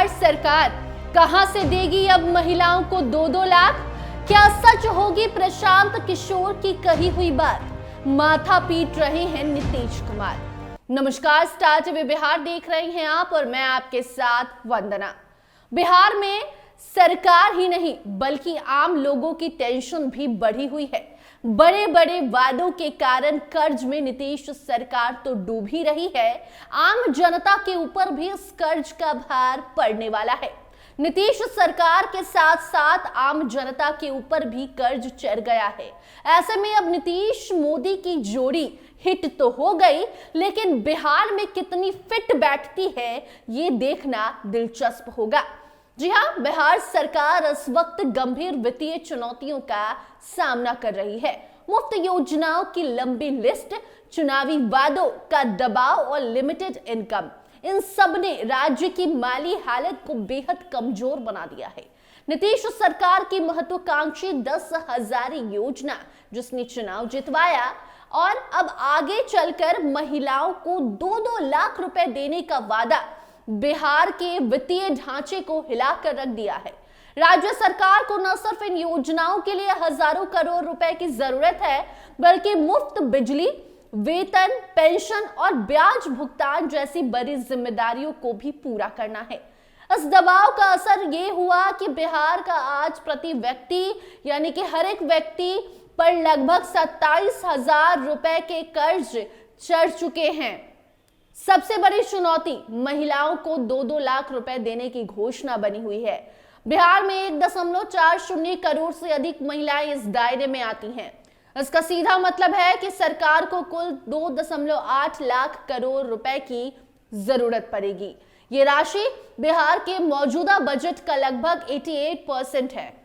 बिहार सरकार कहां से देगी अब महिलाओं को 2-2 लाख? क्या सच होगी प्रशांत किशोर की कही हुई बात? माथा पीट रहे हैं नीतीश कुमार। नमस्कार, स्टार टीवी बिहार देख रहे हैं आप और मैं आपके साथ वंदना। बिहार में सरकार ही नहीं बल्कि आम लोगों की टेंशन भी बढ़ी हुई है। बड़े बड़े वादों के कारण कर्ज में नीतीश सरकार तो डूब ही रही है, आम जनता के ऊपर भी इस कर्ज का भार पड़ने वाला है। नीतीश सरकार के साथ साथ आम जनता के ऊपर भी कर्ज चढ़ गया है। ऐसे में अब नीतीश मोदी की जोड़ी हिट तो हो गई, लेकिन बिहार में कितनी फिट बैठती है ये देखना दिलचस्प होगा। जी हां, बिहार सरकार इस वक्त गंभीर वित्तीय चुनौतियों का सामना कर रही है। मुफ्त योजनाओं की लंबी लिस्ट, चुनावी वादों का दबाव और लिमिटेड इनकम, इन सब ने राज्य की माली हालत को बेहद कमजोर बना दिया है। नीतीश सरकार की महत्वाकांक्षी 10,000 योजना, जिसने चुनाव जितवाया और अब आगे चलकर महिलाओं को 2-2 लाख रुपए देने का वादा बिहार के वित्तीय ढांचे को हिलाकर रख दिया है। राज्य सरकार को न सिर्फ इन योजनाओं के लिए हजारों करोड़ रुपए की जरूरत है, बल्कि मुफ्त बिजली, वेतन, पेंशन और ब्याज भुगतान जैसी बड़ी जिम्मेदारियों को भी पूरा करना है। इस दबाव का असर ये हुआ कि बिहार का आज प्रति व्यक्ति यानी कि हर एक व्यक्ति पर लगभग 27,000 रुपए के कर्ज चढ़ चुके हैं। सबसे बड़ी चुनौती महिलाओं को 2-2 लाख रुपए देने की घोषणा बनी हुई है। बिहार में 1.40 करोड़ से अधिक महिलाएं इस दायरे में आती हैं। इसका सीधा मतलब है कि सरकार को कुल 2.8 लाख करोड़ रुपए की जरूरत पड़ेगी। ये राशि बिहार के मौजूदा बजट का लगभग 88% है।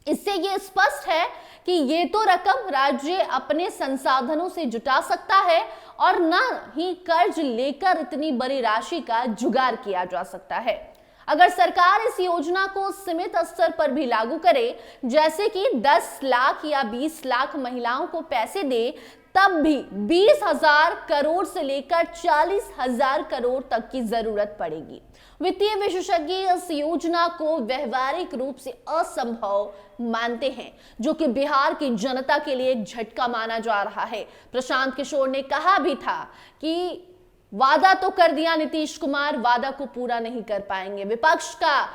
इससे ये स्पष्ट है कि ये तो रकम राज्य अपने संसाधनों से जुटा सकता है और न ही कर्ज लेकर इतनी बड़ी राशि का जुगाड़ किया जा सकता है। अगर सरकार इस योजना को सीमित स्तर पर भी लागू करे, जैसे कि 10 लाख या 20 लाख महिलाओं को पैसे दे, तब भी 20,000 करोड़ से लेकर 40,000 करोड़ तक की जरूरत पड़ेगी। वित्तीय विशेषज्ञ इस योजना को व्यवहारिक रूप से असंभव मानते हैं, जो कि बिहार की जनता के लिए एक झटका माना जा रहा है। प्रशांत किशोर ने कहा भी था कि वादा तो कर दिया नीतीश कुमार, वादा को पूरा नहीं कर पाएंगे। विपक्ष का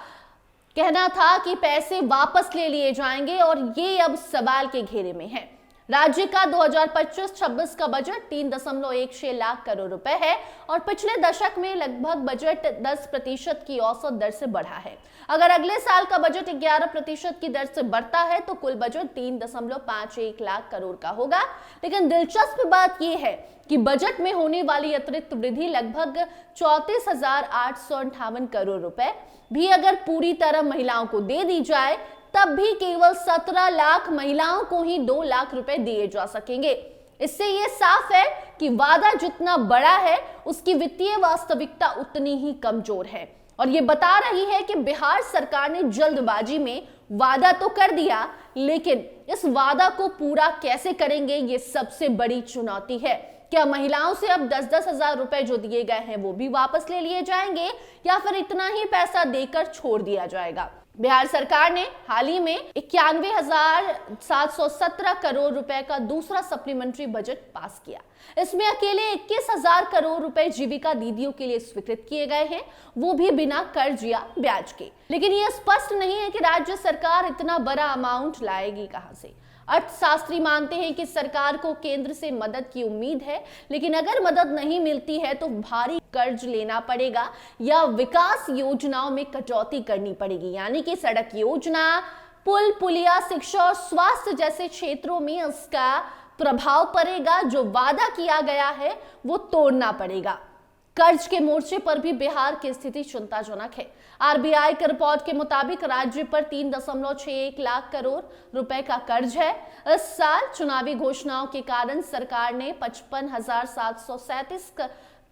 कहना था कि पैसे वापस ले लिए जाएंगे और ये अब सवाल के घेरे में है। राज्य का 2025-26 का बजट 3.16 लाख करोड़ रुपए है और पिछले दशक में लगभग बजट 10% की औसत दर से बढ़ा है। अगर अगले साल का बजट 11% की दर से बढ़ता है तो कुल बजट 3.51 लाख करोड़ का होगा। लेकिन दिलचस्प बात यह है कि बजट में होने वाली अतिरिक्त वृद्धि लगभग 34,858 करोड़ रुपए भी अगर पूरी तरह महिलाओं को दे दी जाए, तब भी केवल 17 लाख महिलाओं को ही 2 लाख रुपए दिए जा सकेंगे। इससे यह साफ है कि वादा जितना बड़ा है, उसकी वित्तीय वास्तविकता उतनी ही कमजोर है। और यह बता रही है कि बिहार सरकार ने जल्दबाजी में वादा तो कर दिया, लेकिन इस वादा को पूरा कैसे करेंगे, ये सबसे बड़ी चुनौती है। क्या महिलाओं से अब 10-10 हजार रुपए जो दिए गए हैं वो भी वापस ले लिए जाएंगे, या फिर इतना ही पैसा देकर छोड़ दिया जाएगा? बिहार सरकार ने हाल ही में 91,717 करोड़ रुपए का दूसरा सप्लीमेंट्री बजट पास किया। इसमें अकेले 21,000 करोड़ रुपए जीविका दीदियों के लिए स्वीकृत किए गए हैं, वो भी बिना कर्ज या ब्याज के। लेकिन यह स्पष्ट नहीं है कि राज्य सरकार इतना बड़ा अमाउंट लाएगी कहां से। अर्थशास्त्री मानते हैं कि सरकार को केंद्र से मदद की उम्मीद है, लेकिन अगर मदद नहीं मिलती है तो भारी कर्ज लेना पड़ेगा या विकास योजनाओं में कटौती करनी पड़ेगी। यानी कि सड़क योजना, पुल, पुलिया, शिक्षा और स्वास्थ्य जैसे क्षेत्रों में इसका प्रभाव पड़ेगा। जो वादा किया गया है वो तोड़ना पड़ेगा। कर्ज के मोर्चे पर भी बिहार की स्थिति चिंताजनक है। आरबीआई के रिपोर्ट के मुताबिक राज्य पर 3.61 लाख करोड़ रुपए का कर्ज है। इस साल चुनावी घोषणाओं के कारण सरकार ने 55,737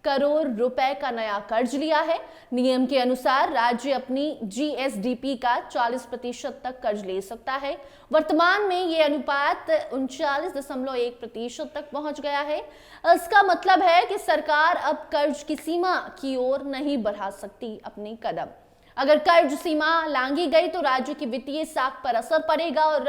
करोड़ रुपए का नया कर्ज लिया है। नियम के अनुसार राज्य अपनी जीएसडीपी का 40% तक कर्ज ले सकता है। वर्तमान में ये अनुपात 39.1% तक पहुंच गया है। इसका मतलब है कि सरकार अब कर्ज की सीमा की ओर नहीं बढ़ा सकती अपने कदम। अगर कर्ज सीमा लांघी गई तो राज्य की वित्तीय साख पर असर पड़ेगा और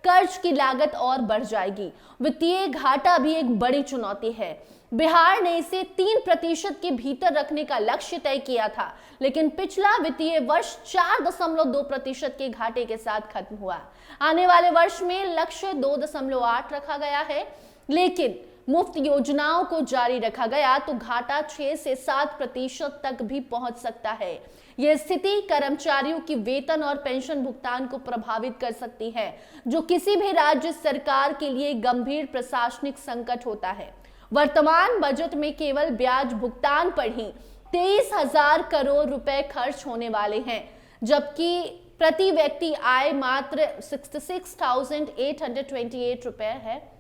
कर्ज की लागत और बढ़ जाएगी। वित्तीय घाटा भी एक बड़ी चुनौती है। बिहार ने इसे 3% के भीतर रखने का लक्ष्य तय किया था, लेकिन पिछला वित्तीय वर्ष 4.2% के घाटे के साथ खत्म हुआ। आने वाले वर्ष में लक्ष्य 2.8 रखा गया है, लेकिन मुफ्त योजनाओं को जारी रखा गया तो घाटा 6 से 7% तक भी पहुंच सकता है। यह स्थिति कर्मचारियों की वेतन और पेंशन भुगतान को प्रभावित कर सकती है, जो किसी भी राज्य सरकार के लिए गंभीर प्रशासनिक संकट होता है। वर्तमान बजट में केवल ब्याज भुगतान पर ही 23,000 करोड़ रुपए खर्च होने वाले हैं, जबकि प्रति व्यक्ति आय मात्र 66,828 रुपए है,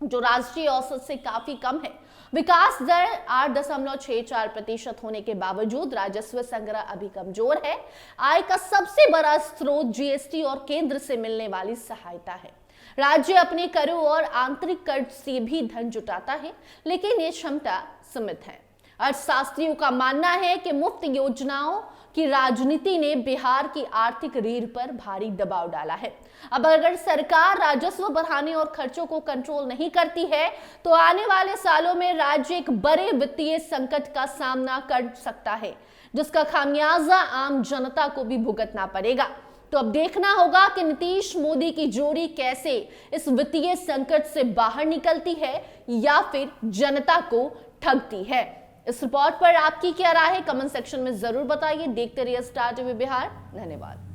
जो राष्ट्रीय औसत से काफी कम है। विकास दर 8.64% होने के बावजूद राजस्व संग्रह अभी कमजोर है। आय का सबसे बड़ा स्रोत जीएसटी और केंद्र से मिलने वाली सहायता है। राज्य अपने करों और आंतरिक कर्ज से भी धन जुटाता है, लेकिन ये क्षमता सीमित है। अर्थशास्त्रियों का मानना है कि मुफ्त योजनाओं की राजनीति ने बिहार की आर्थिक रीढ़ पर भारी दबाव डाला है। अब अगर सरकार राजस्व बढ़ाने और खर्चों को कंट्रोल नहीं करती है तो आने वाले सालों में राज्य एक बड़े वित्तीय संकट का सामना कर सकता है, जिसका खामियाजा आम जनता को भी भुगतना पड़ेगा। तो अब देखना होगा कि नीतीश मोदी की जोड़ी कैसे इस वित्तीय संकट से बाहर निकलती है या फिर जनता को ठगती है। इस रिपोर्ट पर आपकी क्या राय है, कमेंट सेक्शन में जरूर बताइए। देखते रहिए स्टार टीवी बिहार। धन्यवाद।